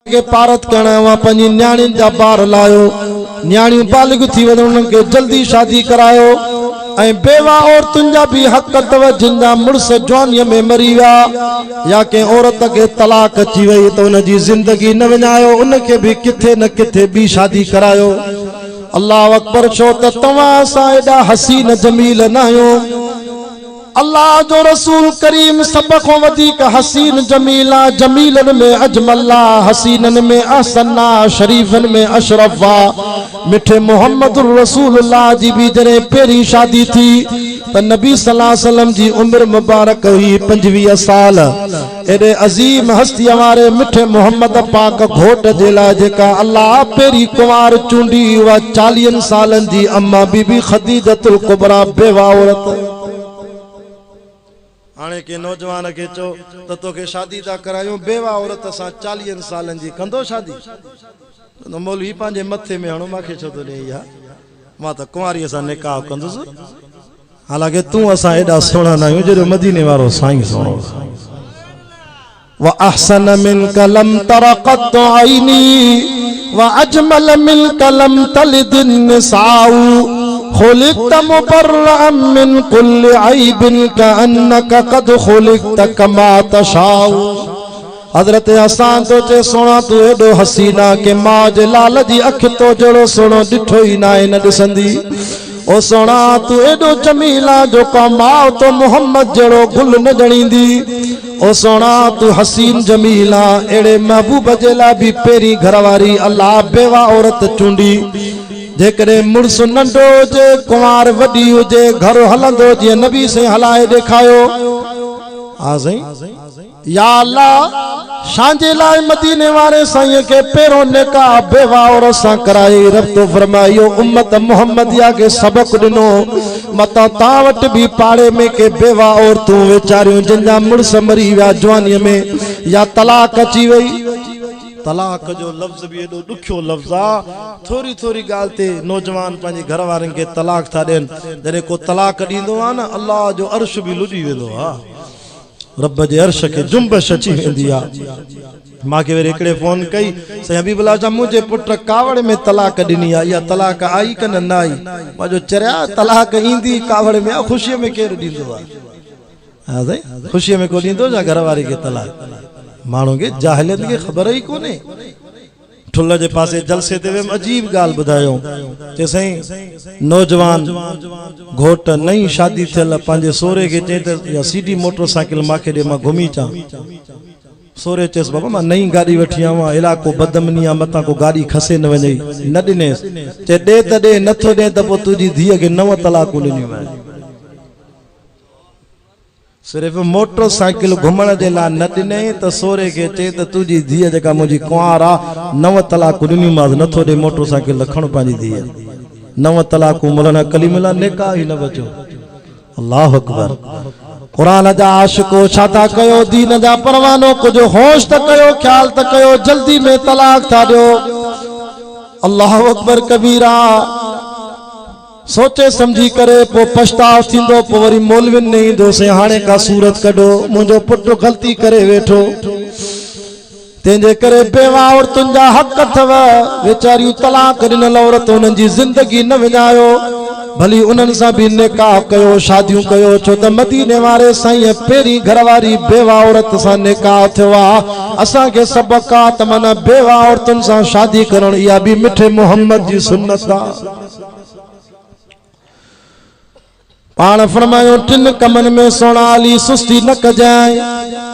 के पारत करणा वा पंजी न्याणिन जा बार लायो न्याणियूं बालिग थी वञण उन्हनि खे जल्दी शादी करायो ऐं बेवा औरतुनि जा भी हक़ अथव जिन जा मुड़स जवानीअ में मरी विया या कंहिं औरत खे तलाक अची वई त उनजी ज़िंदगी न विञायो उनखे भी किथे न किथे ॿी शादी करायो। अल्लाह अकबर छो त तव्हां असां एॾा हसीन जमील न आहियूं। अल्लाह जो रसूल करीम सब को वधीक हसीन जमीला जमीलन में अजमल्ला हसीनन में अहसन्ना शरीफन में अशरफा मिठे मोहम्मद रसूलुल्लाह जी भी जरे पेरी शादी थी त नबी सल्लल्लाहु अलैहि वसल्लम जी उम्र मुबारक हुई 25 साल। एडे अजीम हस्ती वारे मिठे मोहम्मद पाक घोट जे लाइ जेका अल्लाह पेरी कुंवार चूंडी वा 40 सालन जी अम्मा बीबी खदीजतुल कुबरा बेवा औरत। हाणे के नौजवान के चो त तोखे शादी था करायूं बेवा औरत सां 40 सालन जी कंदो शादी तो मौलवी पंहिंजे मथे में हणो मांखे छो थो ॾे या मां त कुंवारीअ सां निकाह कंदुसि। हालांकि तूं असां एॾा सुहिणा न आहियूं जहिड़ो मदीने वारो साईं सुहिणो। व अहसन मिन कलम तरक़त आईनी व अजमल मिन कलम तलिद निसाउ खुलिक़त मुबर्रअन मिन कुल्लि ऐबिन कअन्नका क़द खुलिक़त कमा तशाउ। हज़रत हसन तो चे सोना तू एडो हसीना के मां जे लाल जी अख तो जड़ो सोनो डिठो ही ना न दिसंदी। ओ सोना तू एडो जमीला जो का मां तो मोहम्मद जड़ो गुल न जणींदी। ओ सोना तू हसीन जमीला एड़े महबूब जे ला भी पेरी घरवारी अल्लाह बेवा औरत चूंडी। जेकरे मुड़स नंढो जे कुंवार वडी हुजे घर हलंदो जे नबी से हलाए देखायो। हा सही या अल्लाह सांजे लाए मदीने वाले साईं के पेरो निकाह बेवा औरत सां कराई। रब तो फरमायो उम्मत मुहम्मदिया के सबक दिनो मता ता वट भी पाड़े में के बेवा औरतूं वेचारियूं जिन जा मुड़स मरी विया जवानीअ में या तलाक अची वई। तलाक जो लफ्ज़ भी एडो दुखियो लफ्ज़ आ। थोड़ी थोड़ी गाल ते नौजवान पंहिंजे घर वारनि के तलाक था ॾियनि। जॾहिं को तलाक ॾींदो आहे न अल्लाह जो अर्श भी लुॾी वेंदो आहे। रब जे अर्श के जुंबश अची वेंदी आहे। मां के वरी हिकिड़े फोन कई साईं हबीबुल्लाह जा मुंहिंजे पुट कावड़ में तलाक ॾिनी आहे इहा तलाक आई कि न आई। मां जो चरिया तलाक ईंदी कावड़ में ख़ुशीअ में केरु ॾींदो आहे। हा साईं ख़ुशीअ में को ॾींदो छा घर वारी के तलाक। माण्हू खे जाहिलियत खे ख़बर ही कोन्हे। ठुल जे पासे जलसे ते वियमि अजीब ॻाल्हि ॿुधायो चए साईं नौजवान घोट नई शादी थियल पंहिंजे सोरे खे चए त या सीडी मोटरसाइकिल मांखे ॾे मां घुमी अचां। सोरे चयसि बाबा मां नई गाॾी वठी आयो आहियां इलाइक़ो बदमनी आहे मतां को गाॾी खसे न वञे न ॾिनेसि। चए ॾे त ॾे नथो ॾे त पोइ तुंहिंजी धीअ खे 9 तलाकूं ॾिनियूं आहिनि। सिर्फ मोटरसाइकिल घुमण जे लाइ न ॾिने त सोरे खे चए त तुंहिंजी धीअ जेका मुंहिंजी कुंवार आहे 9 तलाकूं ॾिनियूंमांसि नथो ॾे मोटरसाइकिल त खण पंहिंजी धीअ। 9 तलाकूं मौलाना कलीमुल्लाह निकाह ही न बचो। अल्लाह अकबर। कुरान जा आशिको छा था कयो दीन जा परवानो कुछ होश त कयो ख्याल त कयो जल्दी में तलाक था ॾियो। अल्लाह अकबर कबीरा। सोचे समझी करे पो पछताव थींदो पो वरी मौलविन ने ईंदो से हाणे का सूरत कढो मुंहिंजो पुटु ग़लती करे वेठो। तंहिंजे करे बेवा औरतुनि जा हक़ अथव वेचारियूं तलाक ॾिनल औरत उन्हनि जी ज़िंदगी न विञायो भली उन्हनि सां भी निकाह कयो शादियूं कयो। छो त मदीने वारे साईं पेरी घरवारी बेवा औरत सां निकाह थियो आहे। असांखे सबक आहे त माना बेवा औरतुनि सां शादी करणु इहा भी मिठे मोहम्मद जी सुन्नत आहे। पाण फरमायो 3 कमन में सोना अली सुस्ती न कजाए।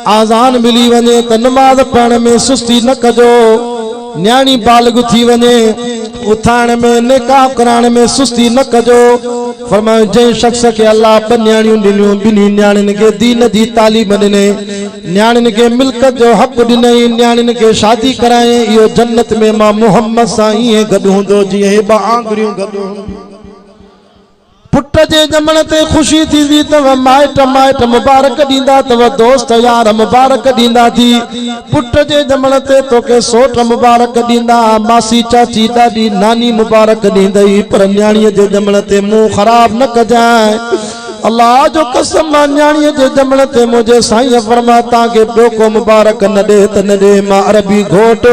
आज़ान मिली वने त नमाज पढ़ण में सुस्ती न कजो। न्याणी बालिग थी वने उथाण में निकाह कराइण में सुस्ती न कजो। फरमायो जंहिं शख्स के अल्लाह 2 न्याणियूं ॾिनियूं 2 न्याणियुनि खे दीन जी तालीम ॾिने न्याणियुनि खे मिल्कत जो हक़ ॾिनई न्याणियुनि खे शादी कराए इहो जन्नत में मां मोहम्मद सां ईअं गॾु हूंदो जीअं हे 2 आंगुरियूं गॾु। पुट जे जमण ते खुशी थींदी तव माइट माइट मुबारक ॾींदा तव दोस्त यार मुबारक ॾींदा थी। पुट जे जमण ते तोखे सोट मुबारक ॾींदा मासी चाची ॾाॾी नानी मुबारक ॾींदई पर न्याणीअ जे जमण ते मुंहुं ख़राब न कजाए। अल्लाह जो कसम न्याणीअ जे जमण ते मुझे साईं फरमा ताके ॿियो को मुबारक न ॾे त न ॾे मां अरबी घोट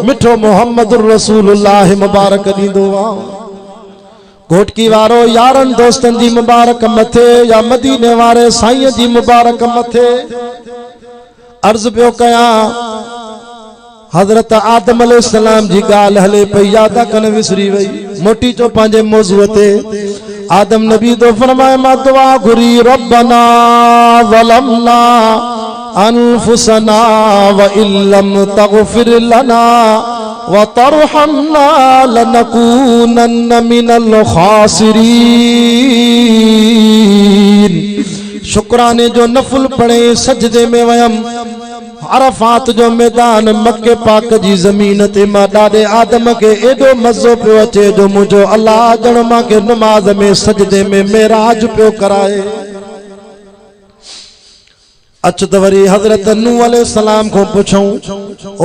मिठो मोहम्मद रसूलुल्लाह मुबारक ॾींदो आहियां घोटकी वारो यारन दोस्तन जी मुबारक मथे या मदीने वारे साईं जी मुबारक मथे अर्ज पियो कयां हजरत आदम अलैहिस्सलाम जी गाल हले पई याद कन विसरी वई मोटी चो पांजे मौजू ते आदम नबी तो फरमाए मां दुआ घुरी रब्बना ज़लमना अनफुसना व इल्लम तगफिर लना व तरहमना लनकूनन्न मिनल खासिरीन शुक्राने जो नफल पढ़े सजदे में वयम अरफात जो मैदान मक्के पाक जी जमीन ते मां ॾाढे आदम के एडो मज़ो पियो अचे जो मुझो अल्लाह ॼण मां के नमाज में सजदे में मेराज पियो कराए अच त वरी हजरत नूह अलैहिस्सलाम को पुछूं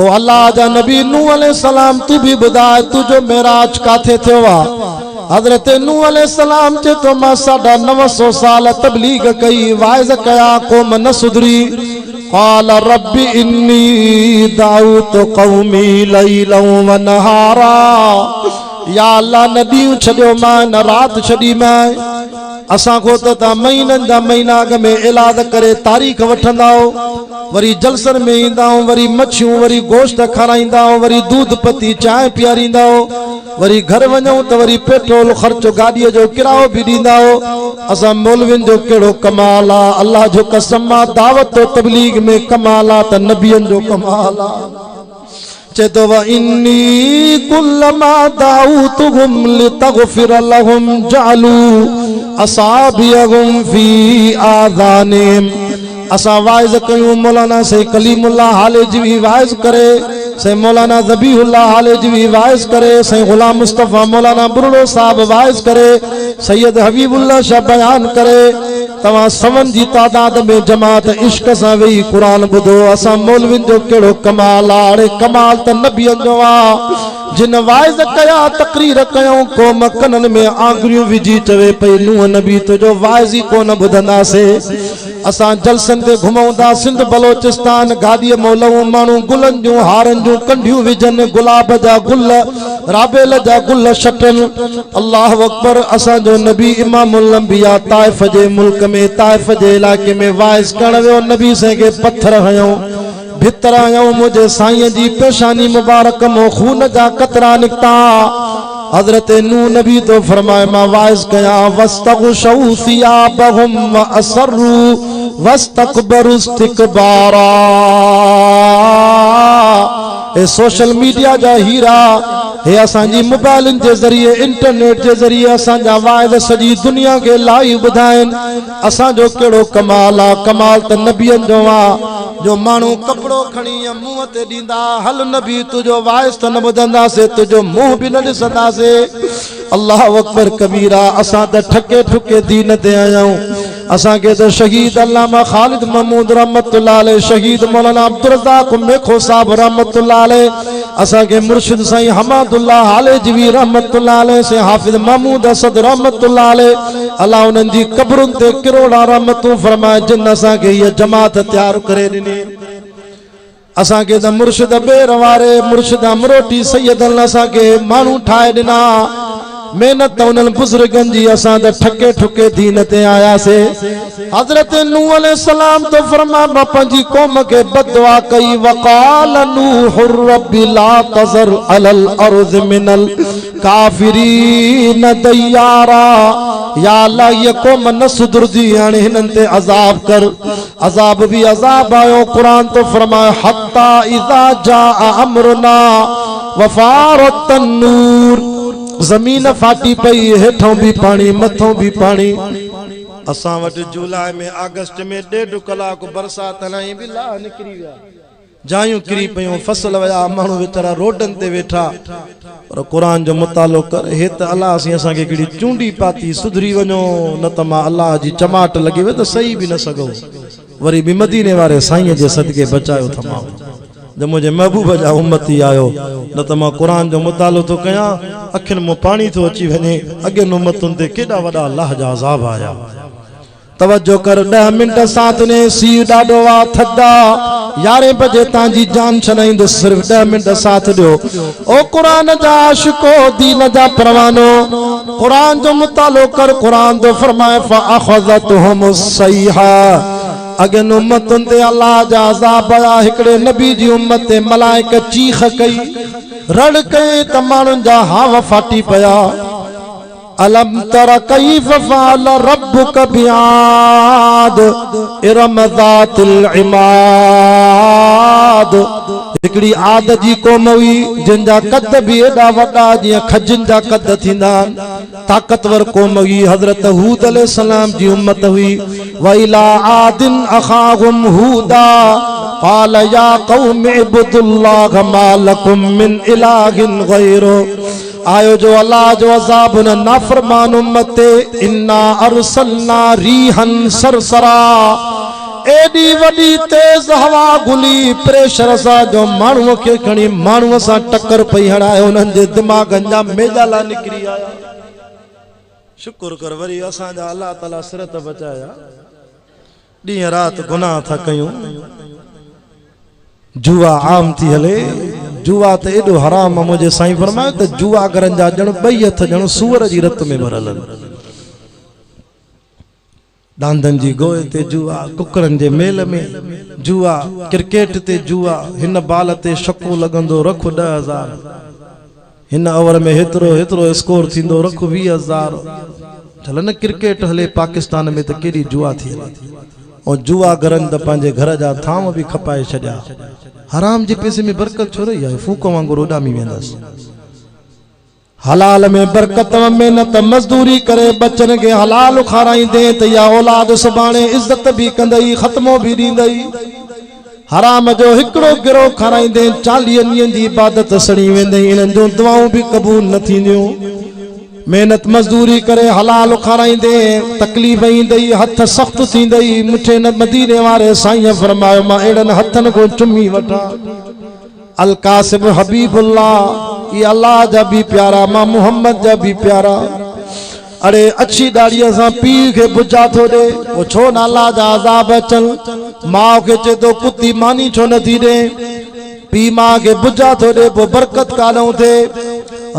ओ अल्लाह जा नबी नूह अलैहिस्सलाम तू भी ॿुधाए तुझो मेराज काथे थियो आहे हजरत नूह अलैहिस्सलाम चे तो मां 950 साल तबलीग कई वाइज़ कया क़ौम न सुधरी क़ाल रब्बी इन्नी दाऊतु क़ौमी लैलन व नहारा या अल्लाह न ॾींहुं छॾियो मां न राति छॾी मां असां को त महीननि जा महीना अॻ में इलाज करे तारीख़ वठंदा वरी जलसन में ईंदा वरी मच्छियूं वरी गोश्त खाराईंदा वरी दूध पती चांहि पीआरींदा वरी घर वञूं त वरी पेट्रोल ख़र्च गाॾीअ जो किरायो बि ॾींदा असां मौलवियुनि जो कहिड़ो कमाल आहे अल्लाह जो कसम आहे दावत तबलीग में कमाल आहे त नबियनि जो कमाल आहे चेतो व इन्नी कुल्लमा दाऊतुहुम लितगफिर लहुम जअलू असाबियहुम फी आज़ानिहिम असां वाइज़ कयूं मौलाना से कलीमुल्लाह हालेजी भी वाइज़ करे से मौलाना ज़बीहुल्लाह हालेजी भी वाइज़ करे से गुलाम मुस्तफ़ा मौलाना बुरड़ो साहब वाइज़ करे सैयद हबीबुल्लाह शाह बयान करे तवा सवन जी तादाद में जमात इश्क सां वेही कुरान ॿुधो असां मौलवियुनि जो कहिड़ो कमाल आहे अड़े कमाल त नबियनि जो आहे जिन वाइज़ कया तकरीर कयूं क़ौम कननि में आंगुरियूं विझी चवे पई नूह नबी तुझो वाइज़ ई कोन ॿुधंदासीं असां जलसन ते घुमूं था सिंध बलोचिस्तान गाॾीअ मौलऊं माण्हू गुलनि जूं हारनि जूं कंढियूं विझनि गुलाब जा गुल राबेल जा गुल छटनि अल्लाह अकबर असांजो नबी इमामुल अंबिया ताइफ़ जे मुल्क में ताइफ़ जे इलाइक़े में वाइज़ करण वियो नबी साईं खे पत्थर हयूं भितर आयूं मुझे साईं जी पेशानी मुबारक मो खून जा कतरा निकता हजरत नूह नबी तो फरमाए मां वाइज़ कया वस्तगशौ सियाबहुम व असरु वस्तकबरु इस्तिकबारा ए सोशल मीडिया जा हीरा हे असांजी मोबाइलन जे ज़रिए इंटरनेट जे ज़रिए असांजा वाइद सॼी दुनिया खे लाइव ॿुधाइनि असांजो कहिड़ो कमाल आहे कमाल त नबियनि जो आहे जो माण्हू कपिड़ो खणी मुंहं ते ॾींदा हल नबी तुंहिंजो वाइस त न ॿुधंदासीं तुंहिंजो मुंहुं बि न ॾिसंदासीं अल्लाह अकबर कबीरा असां त ठके ठुके दीन ते आहियूं असांखे त शहीद अल्लामा ख़ालिद महमूद रहमतुल्लाह अलैह शहीद मौलाना अब्दुल रज़ाक मेखो साहब रहमतुल्लाह अलैह असांखे मुर्शिद साईं हमादुल्लाह हालेजवी रहमतुल्लाह अलैह से हाफिज महमूद असद रहमतुल्लाह अलैह अल्लाह उन्हनि जी क़बरुनि ते किरोड़ा रहमतूं फरमाए जिन असांखे हीअ जमात तयार करे ॾिनी असांखे त मुर्शिद बेर वारे मुर्शिद अमरोटी सैयदन असांखे माण्हू ठाहे ॾिना मेहनत उन्हनि बुजुर्गनि जी असां त ठके ठुके दीन ते आयासीं हज़रत नूह अलैहिस्सलाम तो फरमा मां पंहिंजी क़ौम खे बददुआ कई वक़ाल नूह रब्बी ला तज़र अलल अर्ज़ मिनल काफ़िरीन दय्यारा या अल्लाह ये क़ौम न सुधरदी हाणे हिननि ते अज़ाब कर अज़ाब भी अज़ाब आयो क़ुरान तो फरमाए हत्ता इज़ा जाअ अमरुना वफ़ारत तन्नूर जमीन फाटी पई हेठों भी पानी मथों भी पानी असां वटि जुलाई में अगस्त में 1.5 कलाक बरसात हलाई भी ला निकरी विया जायूं किरी पयूं फसल वया माण्हू वेचारा रोडनि ते वेठा पर क़ुरान जो मुतालो कर हे त अल्लाह असांखे हिकिड़ी चूंडी पाती सुधरी वञो न त मां अल्लाह जी चमाट लॻी वे त सही बि न सघो वरी बि मदीने वारे साईं जे सदके बचायो थमाओ जब मुझे महबूब जा उम्मती आयो न त मां क़ुरान जो मुतालो तो कयां अखियुनि में पानी तो अची वञे अॻियुनि उम्मतुनि ते केॾा वॾा अल्लाह जा अज़ाब आया तवज्जो कर 10 मिनट साथ ने सी डाडो वा थदा 11 बजे तांजी जान छनाइंदो सिर्फ 10 मिनट साथ दियो ओ कुरान जा आशिको दीन जा परवानो कुरान जो मुतालो कर कुरान तो फरमाए फअखज़तहुम सैहा अगन उम्मतुन ते अल्लाह जा अज़ाब आया हिकड़े नबी जी उम्मत ते मलाइका चीख कई रड़ कई त माण्हुनि जा हाव फाटी पया अलम तरा कैफ फ़अल रब्बुक बिआद इरम ज़ातिल इमाद हिकड़ी आद जी क़ौम हुई जिन जा कद भी एॾा वॾा जीअं खजनि जा कद थींदा ताक़तवर क़ौम हुई हज़रत हूद अलैहिस्सलाम जी उम्मत हुई व इला आदिन अख़ाहुम हूदा क़ाल या क़ौम इब्दुल्लाह मा लकुम मिन इलाहिन ग़ैरु आयो जो अल्लाह जो अज़ाब न नाफरमान उम्मत ते इन्ना अरसलना रीहन सरसरा एडी वडी तेज हवा गुली प्रेशर सा जो माण्हू के खणी माण्हू सा टक्कर पई हणाए उन्हनि जे दिमाग़नि जा मेजाला निकिरी आया शुक्र कर वरी असां जा अल्लाह ताला सिरत बचाया ॾींहं राति गुनाह था कयूं जुआ आम थी हले जुआ त एॾो हराम मुंहिंजे साईं फरमायो त जुआगरनि जा ॼण 2 हथ ॼण सूअर जी रत में भरल डांदन जी गोए ते जुआ कुकरनि जे मेल में जुआ क्रिकेट ते जुआ हिन बाल ते शको लगंदो रख 10,000 हिन ओवर में हेतिरो स्कोर थींदो रख 20,000 चल न क्रिकेट हले पाकिस्तान में त केॾी जुआ थी और जुआ गरन त पंहिंजे घर जा थाम भी खपाए छॾिया हराम जे पैसे में बरकत छो रही आहे फूक वांगुरु उॾामी वेंदसि हलाल में बरकत मेहनत मजदूरी करे बचन के हलाल खाराईंदे त या औलाद सुभाणे इज्जत भी कंदई ख़त्मो भी ॾींदई हराम जो हिकड़ो गिरो खाराईंदे 40 ॾींहंनि जी इबादत सड़ी वेंदई इन्हनि जूं दुआऊं भी क़बूल न थींदियूं मेहनत मजदूरी करे हलाल खाराईंदे तकलीफ़ ईंदई हथ सख्त थींदई मुठे न मदीने वारे साईं फरमायो मां एड़न हथन को चुमी वठा अल कासिम हबीबुल्लाह ये अल्लाह जा भी प्यारा मां मोहम्मद जा भी प्यारा अरे अच्छी दाड़ीअ सां पीउ खे बुझा थो ॾे वो छो न अल्लाह जा अज़ाब अचन माउ खे चए थो कुती मानी छो नथी ॾे पीउ माउ खे बुझा थो ॾे पोइ बरकत काॾूं थिए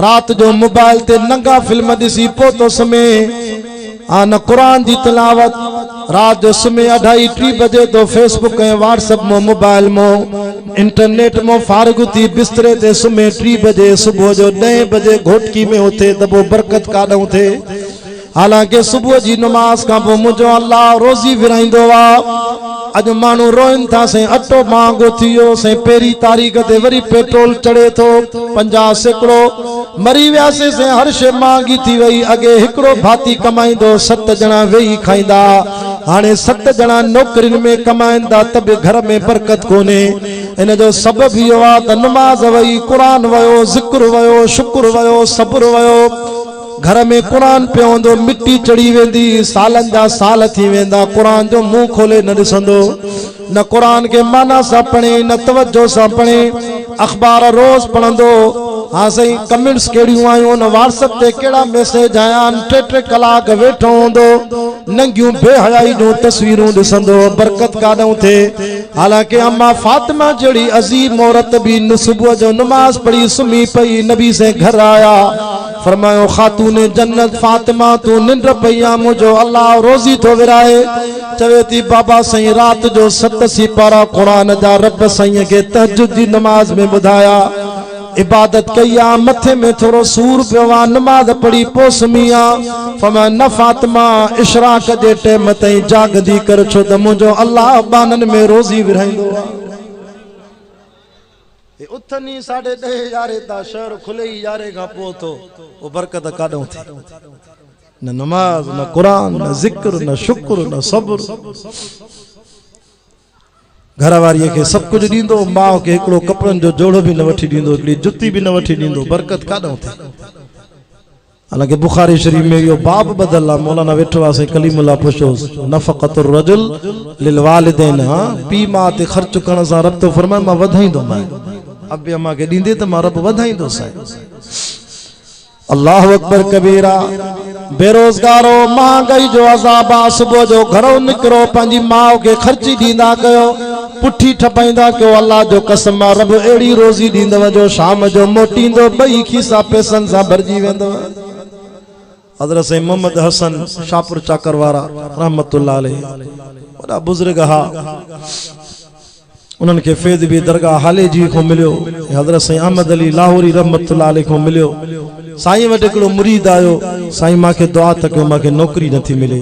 रात जो मोबाइल ते नंगा फिल्म ॾिसी पोइ तो सुम्हे न कुरान जी तिलावत रात जो सुम्हे 2:30-3 बजे तो फेसबुक ऐं व्हाट्सएप मो मोबाइल मो इंटरनेट मो फारग थी बिस्तरे ते सुम्हे 3 बजे सुबुह जो 9 बजे घोटकी में उथे त पोइ बरकत काॾूं थिए हालांकि सुबुह जी नमाज खां पोइ मुंहिंजो अल्लाह रोज़ी विराईंदो आहे अॼु माण्हू रोइन था साईं अटो महांगो थी वियो साईं पहिरीं तारीख़ ते वरी पेट्रोल चढ़े थो 50 सैकड़ो मरी वियासीं साईं हर शइ महांगी थी वई अॻे हिकिड़ो भाती कमाईंदो 7 ॼणा वेही खाईंदा हाणे 7 ॼणा नौकरियुनि में कमाईंदा त बि घर में बरकत कोन्हे इन जो सबब इहो आहे त नमाज़ वई क़ुरान वयो ज़िक्र वयो शुक्र वयो सब्र वयो घर में कुरान पे होंदो मिट्टी चढ़ी वेंदी सालन जा साल थी वेंदा कुरान जो मुंह खोले न ॾिसंदो न कुरान के माना सां पढ़े न तवज्जो सां पढ़े अखबार रोज पढ़ंदो हाँ सही कमेंट्स केड़ियूं आयूं न व्हाट्सएप ते केड़ा मैसेज आया 3-3 कलाक वेठो होंदो नंगियूं बेहयाई जूं तस्वीरूं ॾिसंदो बरकत काॾूं थे हालांकि अम्मा फातिमा जड़ी अजीम औरत भी सुबुह जो नमाज पढ़ी सुम्ही पई नबी से घर आया फरमायो खातूने जन्नत फातिमा तू निंड पईया मुझो अल्लाह रोजी तो विराए चवे थी बाबा सही रात जो 7 सिपारा कुरान जा रब सही के तहज्जुद जी नमाज में बुधाया इबादत कया मथे में थोरो सूर पियो नमाज पढ़ी पो सुमिया फरमाया न फातिमा इशराक जे टाइम ताईं जागदी कर छो त मुझो अल्लाह बानन में रोजी विराईंदो आ उथनी 10:30 यारे ता शहर खुले यारे का पो तो वो बरकत काडो थे न नमाज न कुरान न जिक्र न शुक्र न सब्र घर वारी के सब कुछ दींदो मां के एकड़ो कपड़न जो जोड़ो भी न वठी दींदो एकड़ी जुत्ती भी न वठी दींदो बरकत काडो थे हालांकि बुखारी शरीफ में यो बाब बदला मौलाना वेठो आसे कलीमुल्लाह पुछोस नफक़तुर रजुल लिल वालिदैन पी मां ते खर्च करण सा रब तो फरमाए मां वधाईंदो मैं अब अम्मा के दींदे तो मां रब वधाईंदो साईं अल्लाहु अकबर कबीरा बेरोज़गारो महांगाई जो अज़ाब आ सुबुह जो घरों निकिरो पंहिंजी माउ खे ख़र्ची ॾींदा कयो पुठी ठपाईंदा कयो अल्लाह जो कसम आहे रब अहिड़ी रोज़ी ॾींदव जो शाम जो मोटींदो ॿई खीसा पैसनि सां भरिजी वेंदव हज़रत साईं मोहम्मद हसन शाहपुर चाकर वारा रहमतुल्लाह अलैह वॾा बुज़ुर्ग हा उन्हनि खे फैज़ बि दरगाह हाले जी को मिलियो हज़रत साईं अहमद अली लाहौरी रहमतुल्लाह अलैह को मिलियो साईं वटि हिकिड़ो मुरीद आयो साईं मूंखे दुआ त कयो मूंखे नौकरी नथी मिले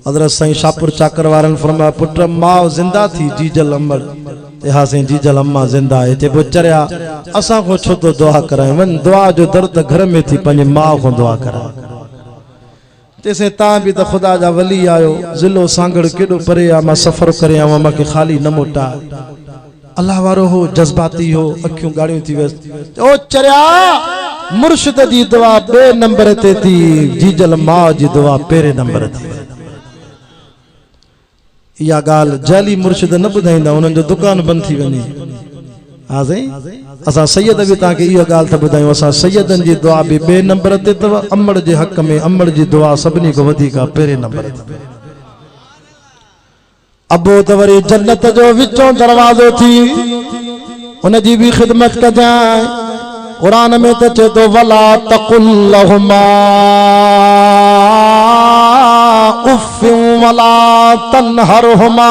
हज़रत साईं शाहपुर चाकर वारनि फरमाया पुट माउ ज़िंदा थी जीजल अमड़ हा साईं जीजल अम्मा ज़िंदा आहे हिते पोइ चरिया असां खां छो तो दुआ कराए वञ दुआ जो दर्द घर में थी पंहिंजे माउ खां दुआ कराए तेसे तव्हां बि त ख़ुदा जा वली आयो ज़िलो सांगड़ केॾो परे आहे मां सफ़र करे आवां मूंखे ख़ाली न मोटा अल्लाह वारो हो जज़्बाती हो अखियूं ॻाढ़ियूं थी वियसि ओ चरिया मुर्शिद जी दुआ ॿिए नंबर ते थी जीजल माउ जी दुआ पहिरें नंबर ते इहा ॻाल्हि जाली मुर्शिद न ॿुधाईंदा उन्हनि जो दुकान बंदि थी वञे हा साईं असां सैयद बि तव्हांखे इहा ॻाल्हि था ॿुधायूं असां सैयदनि जी दुआ बि ॿिए नंबर ते अथव अमड़ जे हक़ में अमड़ जी दुआ सभिनी खां वधीक आहे पहिरें नंबर ते अबो त वरी जन्नत जो विचों दरवाज़ो थी हुनजी बि ख़िदमत कजांइ क़ुरान में त चए थो वला तक़ुल लहुमा उफ़्फ़िन वला तनहरहुमा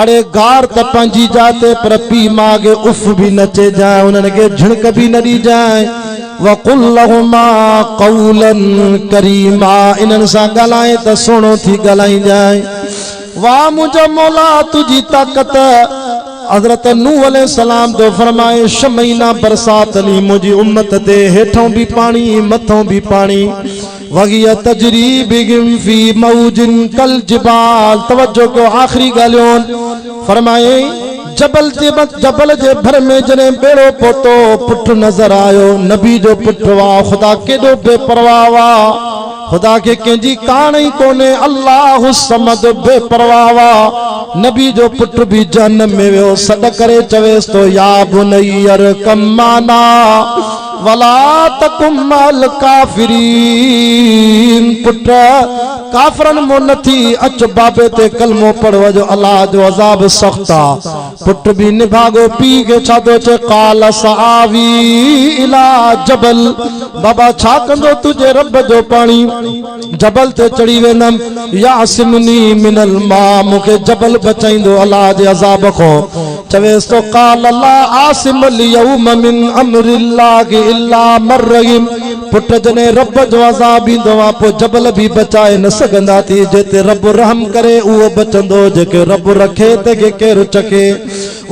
अरे गार त पंहिंजी जाते पर पी मागे उफ़ भी न चइजांइ उन्हनि खे झिणक भी न ॾिजांइ वक़ुल लहुमा क़ौलन करीमा इन्हनि सां ॻाल्हाए त सुहिणो थी ॻाल्हाइजांइ वाह मुंहिंजो मौला तुंहिंजी ताक़त हज़रत नूह अलैहिस्सलाम तो फरमाए 6 महीना बरसात ली मुंहिंजी उम्मत ते हेठों भी पानी मथों भी पानी वगिया तजरी बिगिम फी मौजिन कल जिबाल तवज्जो को आखिरी गालियों फरमाए जबल जे भर में जने बेड़ो पोतो पुट नजर आयो नबी जो पुट वा खुदा केडो बेपरवाह वा खुदा के कंहिंजी कान ही कोने अल्लाह समद बेपरवाह वा नबी जो पुट भी जहन्नम में वियो सॾ करे चवेस तो या बुनैयर कमाना वला तकुम माल काफिरीन पुट काफरन मो नथी अच बाबे ते कलमो पढ़ो जो अल्लाह जो अज़ाब सख्त आ पुट भी निभागो पी के छादो चे काल सावी इला जबल बाबा छा कंदो तुझे रब जो पानी जबल ते चढ़ी वेंदम यासिमनी मिनल मा मुखे जबल बचाइंदो अल्लाह जे अज़ाब को चवेस तो काल अल्लाह आसिम यौम मिन अमरिल्लाह इल्ला मर रहीम पुट जने रब जो अज़ाब ईंदो आ पो जबल भी बचाए न सघंदा थी जेते रब रहम करे उहो बचंदो जेके रब रखे ते के केर चके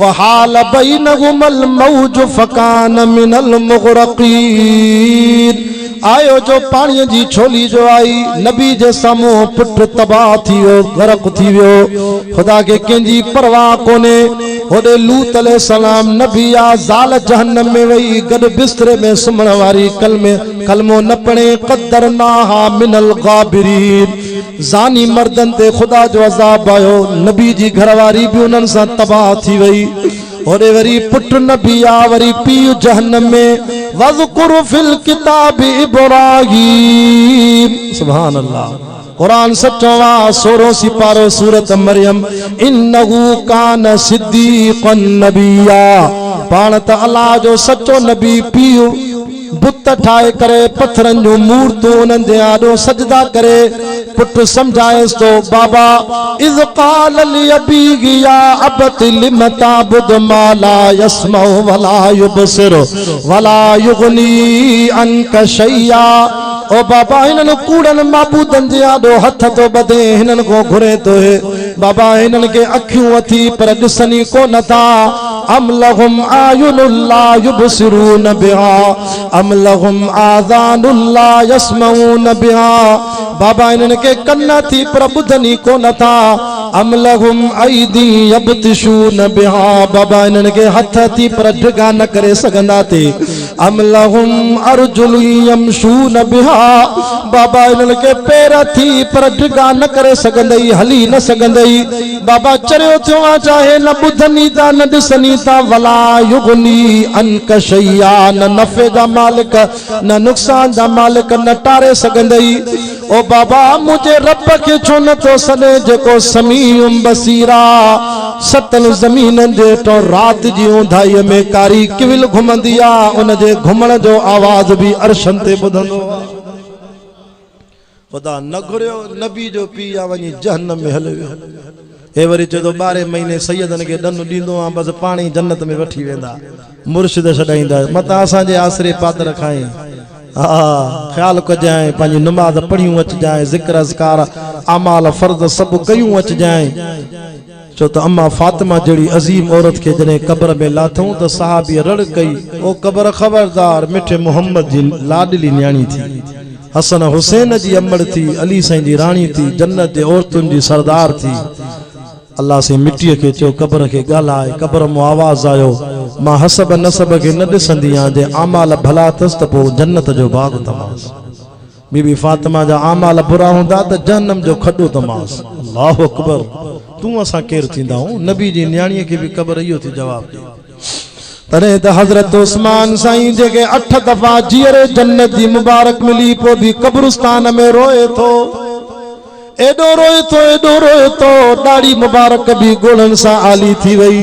वहाल बैनहुमल मौज फकान मिनल मुग़रक़ीन आयो जो पानी जी छोली जो आई नबी जे सामूं पुट तबाह थी वियो गरक थी वियो खुदा के कंहिंजी परवाह कोने होॾे लूत अलैहिस्सलाम नबी आ ज़ाल जहन्नम में वई गॾु बिस्तरे में सुम्हण वारी कलमो न पढ़े क़दर नाहा मिनल गाबिरीन ज़ानी मर्दन ते खुदा जो अज़ाब आयो नबी जी घरवारी भी उन्हनि सां तबाह थी वई होरे वरी पुट नबी आ वरी पीउ जहन्नम में वज़कुर फिल किताब इब्राहीम सुभान अल्लाह कुरान सच्चो वा 16 सिपारो सूरत मरियम इन्नहु कान सिद्दीक़न नबिया पाण त अल्लाह जो सच्चो नबी पीउ बुत ठाए करे पत्थरन जो मूर्तूं उन्हनि जे आॾो सजदा करे पुट समझाएस तो बाबा इज़ क़ाल लिअबीही या अबति लिम ताबुद मा ला यस्मउ वला युबसिर वला युगनी अन्का शैया ओ बाबा इन्हनि कूड़नि माबूदनि जे आॾो हथ तो ॿधे हिननि को घुरे तो बाबा इन्हनि खे अखियूं अथी पर ॾिसनि कोन था अम लहुम आयुनुन ला युबसिरून बिहा अम लहुम आज़ानुन ला यस्मऊन बिहा बाबा इन्हनि खे कन थी पर ॿुधनि कोन था अम लहुम ऐदी यबतिशून बिहा बाबा इन्हनि खे हथ थी पर ढिगा न करे सघंदा थी अम लहुम अर्जुल यमशून बिहा बाबा इन्हनि खे पैर थी पर ढिगा न करे सघंदई हली न सघंदई बाबा चरियो थियो आहे चाहे न ॿुधनि था न ॾिसनि ता वला युगनी अनक शैया न नफ़े जा मालिक न नुक़सान जा मालिक न टारे सघंदई ओ बाबा मुझे रब के छो न तो सने जेको समीउम बसीरा सतन ज़मीननि जे तो रात जी ऊंधाई में कारी किविल घुमंदी आ उन जे घुमण जो आवाज़ भी अर्शन ते ॿुधंदो आ खुदा न घुरियो नबी जो पी आ वञी जहन्नम में हल वियो ए वरी चयो 12 महीने सैयदन के ॾनु ॾींदो आ बस पाणी जन्नत में वठी वेंदा मुर्शिद छॾाईंदा मता असांजे आसरे पादर खाए ख्याल कजाए पंहिंजी नमाज पढ़ियूं अचजाए ज़िक्र अज़कार अमाल फर्ज़ सब कयूं अचजाए छो त अम्मा फातिमा जड़ी अजीम औरत के जने कब्र में लाथूं तो सहाबी रड़ कई ओ कब्र खबरदार मिठे मोहम्मद जी लाडली न्याणी थी हसन हुसैन जी अमड़ थी अली साईं जी राणी थी जन्नत जे औरतुन जी सरदार थी अल्लाह से मिट्टी के चो कब्र के गालाए कब्र मो आवाज आयो मां हसब नसब के न दिसंदी आ जे आमाल भला तस त पो जन्नत जो बाग तमास बीबी फातिमा जा आमाल बुरा हुंदा त जहन्नम जो खड्डो तमास अल्लाहु अकबर तू असा केर थींदा हूं नबी जी न्याणी के भी कब्र इयो थी जवाब दे तने त हजरत उस्मान साईं जेके 8 दफा जीरे जन्नत जी मुबारक मिली पो भी कब्रिस्तान में रोए थो एडो रोए तो दाढ़ी मुबारक भी गोलन सा आली थी वई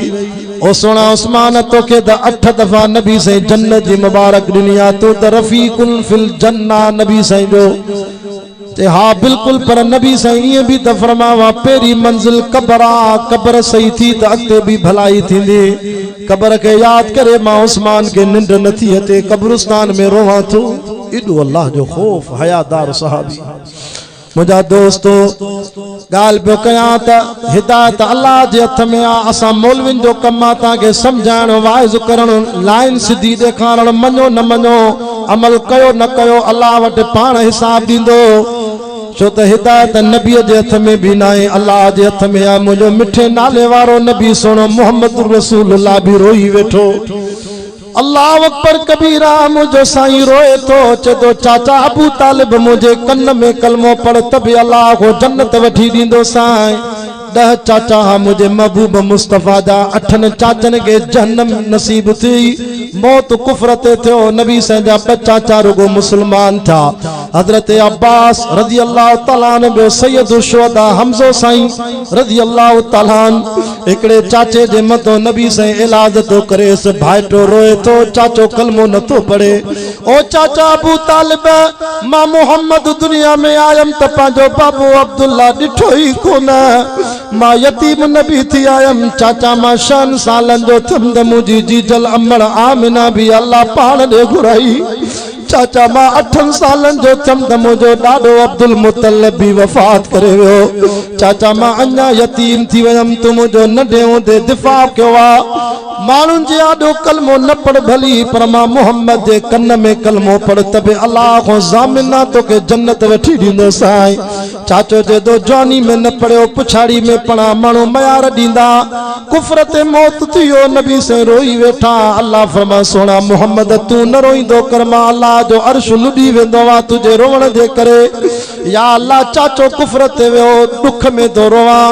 ओ सोना उस्मान तो के द 8 दफा नबी से जन्नत जी मुबारक दुनिया तो द रफीकुल फिल जन्ना नबी से जो ते हाँ बिल्कुल पर नबी से ये भी त फरमावा पेरी मंजिल कब्र सही थी त अॻिते भी भलाई थींदी कब्र के याद करे मां उस्मान के निंड न थी अते कब्रिस्तान में रोवा थो एडो अल्लाह जो खौफ हयादार सहाबी मुझा दोस्तो गाल पे कया त हिदायत अल्लाह जे हथ में आ असा मौलविन जो कम आ ताके समझाण वाइज करण लाइन सीधी देखारण मनो न मनो अमल कयो न कयो अल्लाह वट पाण हिसाब दींदो छो त हिदायत नबी जे हथ में भी नाए अल्लाह जे हथ में आ मुझो मिठे नाले वारो नबी सुनो मोहम्मद रसूलुल्लाह भी रोई वेठो अल्लाह अकबर कबीरा मुझो साईं रोए तो चदो चाचा अबू तालिब मुझे कन्न में कलमो पढ़ तब अल्लाह को जन्नत वठी दींदो साईं 10 चाचा मुझे महबूब मुस्तफा जा 8 चाचन के जहन्नम नसीब थी मौत कुफ्र ते थियो नबी से जा 5 चाचा रुगो मुसलमान था हजरत अब्बास रजी अल्लाह तआला अन्हु सैयद शुहदा हमजो साईं रजी अल्लाह तआला एकड़े चाचे जे मतो नबी से इलाज तो करे से भाईटो रोए तो चाचो कलमो न तो पढ़े ओ चाचा अबू तालिब मां मोहम्मद दुनिया में आयम त पांजो बाबू अब्दुल्ला डिठो ही कोन मां यतीम नबी थी आयम चाचा मां 6 सालन जो थम त मुजी जीजल अमड़ आमिना भी अल्लाह पाण दे घुराई चाचा मां 8 सालन जो थम त मुजो डाडो अब्दुल मुतल्लिब भी वफात करे वियो चाचा मां अन्या यतीम थी वयम तू मुजो नंढे हूंदे दिफा कयो आ मानुन जे आडो कलमो न पढ़ भली पर मां मोहम्मद जे कन्न में कलमो पढ़ तबे अल्लाह को जामिना तो के जन्नत वठी दींदो साईं चाचो जे दो जवानी में न पढ़ियो पुछाड़ी में पढ़ा मानू मयार दींदा कुफ्र ते मौत थियो नबी से रोई वेठा अल्लाह फरमा सोना मोहम्मद तू न रोईंदो कर मां अल्लाह जो अर्श लुडी वेंदो वा तुझे रोवण जे करे या अल्लाह चाचो कुफ्र ते वियो दुख में दो रोवा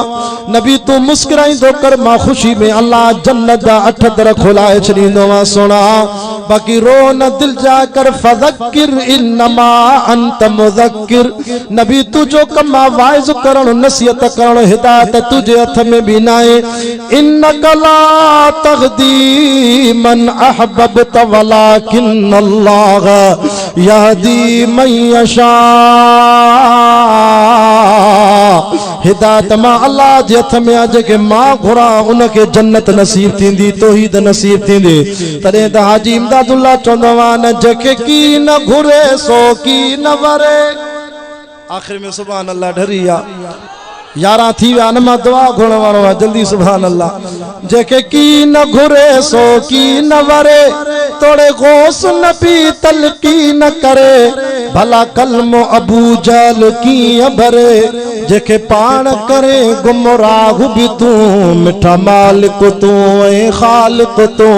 नबी तू मुस्कुराईंदो कर मां खुशी में अल्लाह जन्नत दा 8 दर खोलाए छॾींदो वा सोना बाकी रो न दिल जा कर फज़क्किर इन्नमा अंत मुज़क्किर नबी तू जो कम वाइज करण नसीहत करण हिदायत तुझे हथ में भी नाए इन्नका ला तहदी मन अहबबत वलाकिन अल्लाह यहदी मन यशा हिदायत मां अल्लाह जे हथ में आज के मां घुरा उनके जन्नत नसीब थींदी तौहीद नसीब थींदी तॾहिं त हाजी इमदादुल्लाह चवंदो आहे न जंहिंखे की न घुरे सो की न वरे आखिर में सुभान अल्लाह ढरी आ 11 थी विया न मां दुआ घुरण वारो आहे जल्दी सुभान अल्लाह जंहिंखे की न घुरे सो की न वरे तोड़े गौस नबी तलकीन करे भला कलमो अबू जहल कीअं भरे जेके पाण करे गुमराह भी तू मिठा मालिक तू ऐं खालिक तू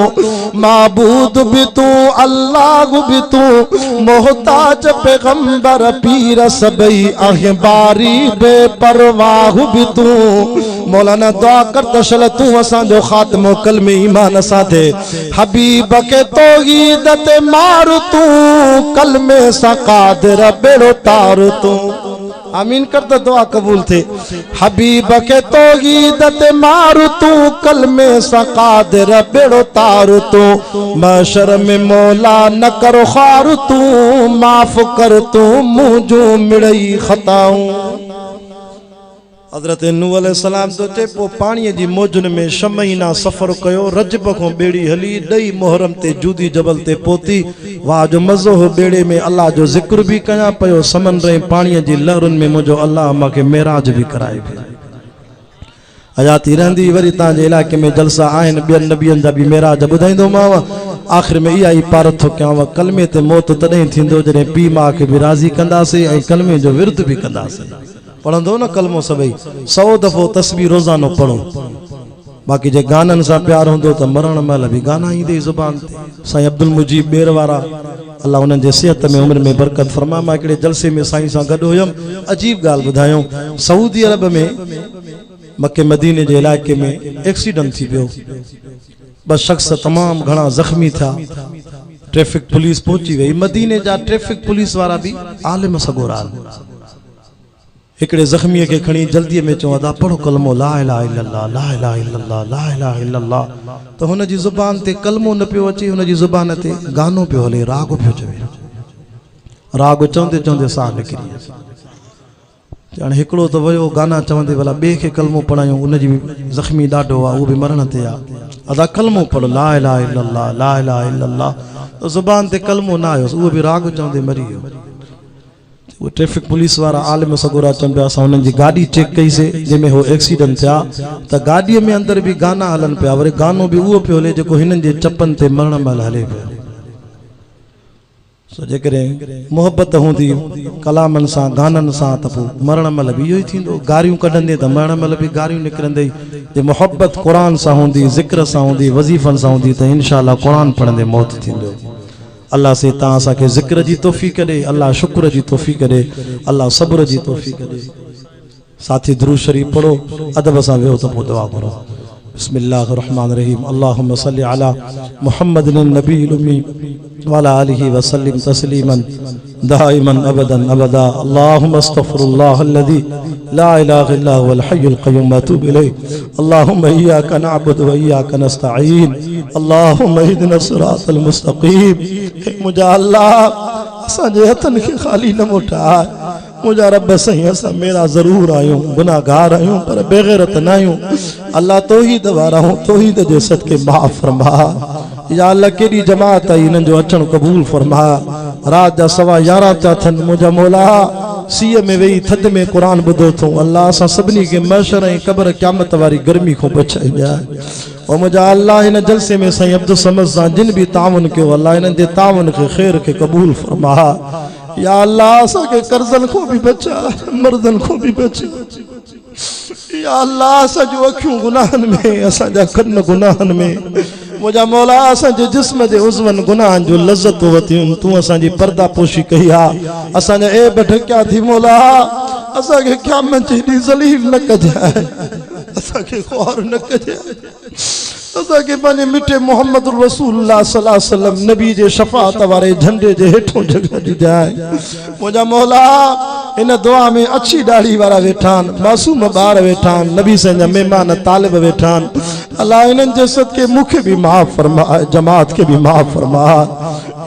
माबूद भी तू अल्लाह भी तू मोहताज पैगंबर पीर सबई अखबारी बेपरवाह भी तू मौलाना दुआ कर तशल तू असा जो खात्मो कलमे ईमान साथे हबीब के तौहीद ते मार तू कलमे सा कादिर बेड़ो तार तू आमीन कर तो दुआ कबूल थे हबीब के तौहीद ते मार तू कलमे सा कादिर बेड़ो तार तू महशर में मौला न कर खार तू माफ कर तू मुझो मिड़ई खताऊं हज़रत नूह अलैहिस्सलाम तो चे पो पानी जी मौजुन में 6 महीना सफ़र कयो रजब को बेड़ी हली दई मुहर्रम ते जूदी जबल ते पोती वाह जो मज़ो हो बेड़े में अल्लाह जो जिक्र भी कया पयो समंदर पानी जी लहरुन में मुझो अल्लाह माके मेराज भी कराए पे हयाती रहंदी वरी ता जे इलाके में जलसा आइन बियन नबियन जा भी मेराज बुधाइंदो माव आखिर में इहा ही पार थो कयाव कलमे ते मौत तॾहिं थींदो जॾहिं पी मां खे भी राज़ी कंदासीं ऐं कलमे जो विर्द भी कंदासीं पढ़ंदो न कलमो सभई 100 दफ़ो तस्बीह रोज़ानो पढ़ो बाकी जे गानन सा प्यार होंदो त मरण महिल भी गाना ईंदे ज़ुबान ते साईं अब्दुल मुजीब बेर वारा अल्लाह उन्हनि जे सिहत में उम्र में बरकत फरमा मां हिकिड़े जलसे में साईं सां गॾु हुयमि अजीब ॻाल्हि ॿुधायूं सऊदी अरब में मके मदीने जे इलाइक़े में एक्सीडेंट थी पियो 2 शख्स तमाम घणा ज़ख्मी थिया ट्रैफिक पुलिस पहुची वई मदीने जा ट्रैफिक पुलिस वारा भी आलिम सगोराल हिकड़े ज़ख्मी के खणी जल्दी में चो अदा पढ़ो कलमो ला इलाहा इल्लल्लाह ला इलाहा इल्लल्लाह ला इलाहा इल्लल्लाह तो हुन जी ज़ुबान ते कलमो न पियो अचे हुन जी ज़ुबान ते गानो पियो हले राग पियो चवे राग चवंदे चवंदे साह निकिरी ॼण हिकिड़ो तो वयो गाना चवंदे भला ॿिए खे कलमो पढ़ायूं उन जी ज़ख्मी ॾाढो आहे उहो भी मरण ते आहे अदा कलमो पढ़ो ला इलाहा इल्लल्लाह ला इलाहा इल्लल्लाह तो ज़ुबान ते कलमो न आयो उहो भी राग चवंदे मरी वियो वो ट्रैफिक पुलिस वारा आलिम सगोरा चन पे असा उन जी गाड़ी चेक कई से जंहिंमें हो एक्सीडेंट थिया त गाड़ीअ में अंदर भी गाना हलन पिया वरी गानो भी उहो पियो हले जेको हिननि जे चपन ते मरण महिल हले पियो सो जेकॾहिं मोहब्बत हूंदी कलामन सां गानन सां त पोइ मरण महिल भी इहो ई थींदो गारियूं कढंदे त मरण महिल भी गारियूं निकिरंदे जे मोहब्बत क़ुरान सां हूंदी ज़िक्र सां हूंदी वज़ीफ़न सां हूंदी त इंशाअल्लाह क़ुरान पढ़ंदे मौत थींदो अल्लाह से ता असा के जिक्र जी तौफीक दे अल्लाह शुक्र जी तौफीक दे अल्लाह सब्र जी तौफीक दे साथी दुरूद शरीफ पढ़ो अदब सां वेहो त पोइ दुआ करो बिस्मिल्लाहिर रहमानिर रहीम अल्लाहुम्मा सल्लि अला मुहम्मदिन नबील उम्मी व अला आलिहि व सल्लिम तस्लीमन दाइमन अबदन अबदा अल्लाहुम्मा अस्तगफिरुल्लाह अल्लज़ी ला इलाहा इल्ला हुवल हय्युल क़य्यूम व अतूबु इलैहि अल्लाहुम्मा इय्याका नअबुदु व इय्याका नस्तईन अल्लाहुम्मा इहदिना सिरातल मुस्तक़ीम मुझा अल्लाह असा जे हथन के खाली न मोटा मुझा रब सही असा मेरा जरूर आयो गुनाहगार आयो पर बेगैरत न आयो अल्लाह तौहीद वारा हूं तौहीद जे सदके माफ फरमा या अल्लाह केडी जमात आई इन्हनि जो अचण कबूल फरमा रात जा 11:15 था थन मुझा मौला सीए में वेही थद में कुरान ॿुधो थो अल्लाह असां सभिनी खे महशर ऐं क़ब्र क़यामत वारी गर्मी खां बचाए ॾियाए और मुझा अल्लाह इन जलसे में साईं अब्दुल समद सां जिन भी तावन कयो अल्लाह इन्हनि जे तावन खे ख़ैर खे कबूल फरमा या अल्लाह असां खे कर्ज़न खां भी बचा मर्दन खां भी बचा या अल्लाह असां जो अखियूं गुनाहन में असां जा कन गुनाहन में मुझा मौला असां जे जिस्म जे उज़वन गुनाहन जो लज़्ज़त वतियूं तू असां जी पर्दा पोशी कई आहे असां जा ऐब ढकिया थी मौला असां खे क़यामत जे ॾींहुं ज़लील न कजाए असां खे ख़ौर न कजाए असां खे पंहिंजे मिठे मोहम्मद रसूलुल्लाह सल्लल्लाहु अलैहि वसल्लम नबी जे शफ़ाअत वारे झंडे जे हेठों जगह ॾिजाए मुझा मौला इन दुआ में अच्छी दाढ़ी वारा वेठान मासूम ॿार वेठान नबी साईं जा महिमान तालिब वेठान अल्लाह इन्हनि जे सदके मूंखे भी माफ़ फरमा जमात के भी माफ़ फरमा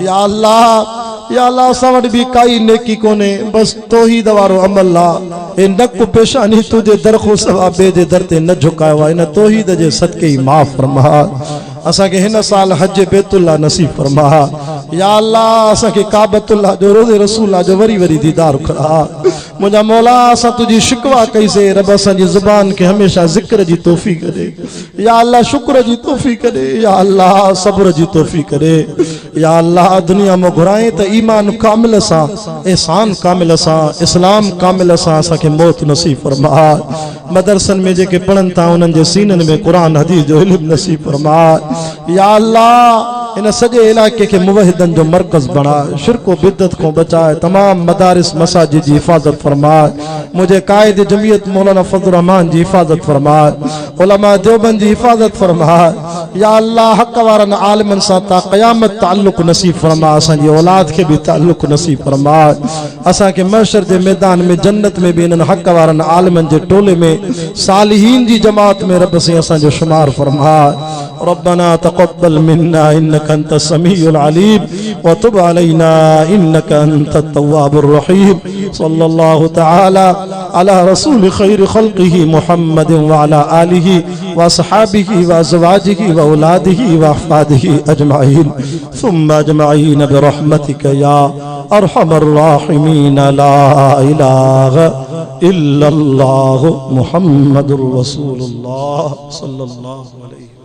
या अल्लाह असां वटि भी काई नेकी कोने बस तौहीद वारो अमल आहे ए नक पेशानी तुझे दर खो सवा ॿिए जे दर ते न झुकायो आहे इन तौहीद जे सदके ई माफ़ फरमा असा के हिन साल हज बैतुल्लाह नसीब फरमा या अल्लाह असा के काबतुल्लाह जो रोज़े रसूल जो वरी वरी दीदार करा मुझा मौला असा तुझी शिकवा कई से रब असा जी जुबान के हमेशा जिक्र जी तौफीक दे या अल्लाह शुक्र जी तौफीक दे या अल्लाह सब्र जी तौफीक दे या अल्लाह दुनिया में घुराए त ईमान कामिल सा एहसान कामिल सा इस्लाम कामिल सा असा के मौत नसीब फरमा मदरसन में जेके पढ़न था उन्हनि जे सीनन में कुरान हदीस जो इल्म नसीब फरमा या अल्लाह इन सजे इलाके के मुवहिदन जो मरकज बना, शिरको बिद्दत को बचाए, तमाम मदारिस मसाजिद की हिफाजत फरमाए, मुझे कायद जमीयत मौलाना फजल रहमान जी हिफाजत फरमाए, उलमा देवबंद जी हिफाजत फरमाए। या अल्लाह हक वारन आलिमन सां ता क़यामत ताल्लुक नसीब फरमा, असांजी औलाद के भी ताल्लुक नसीब फरमा, असां के महशर के मैदान में जन्नत में भी इन हक वारन आलिमन जे टोले में सालिहीन जी जमात में रब से असां जो शुमार फरमा। रब्बना तक़ब्बल मिन्ना इन्नका अंत समीउल अलीम व तुब अलैना इन्नका अंत तव्वाबुर रहीम। सल्लल्लाहु तआला अला रसूल खैर खल्क़िही मुहम्मद व अला आलिही व अस्हाबिही व अज़वाजिही व औलादिही व अहफ़ादिही अजमाइन सुम्मा अजमाइन बिरहमतिका या अरहमर राहिमीन। ला इलाहा इल्लल्लाहु मुहम्मदुर रसूलुल्लाह सल्लल्लाहु अलैहि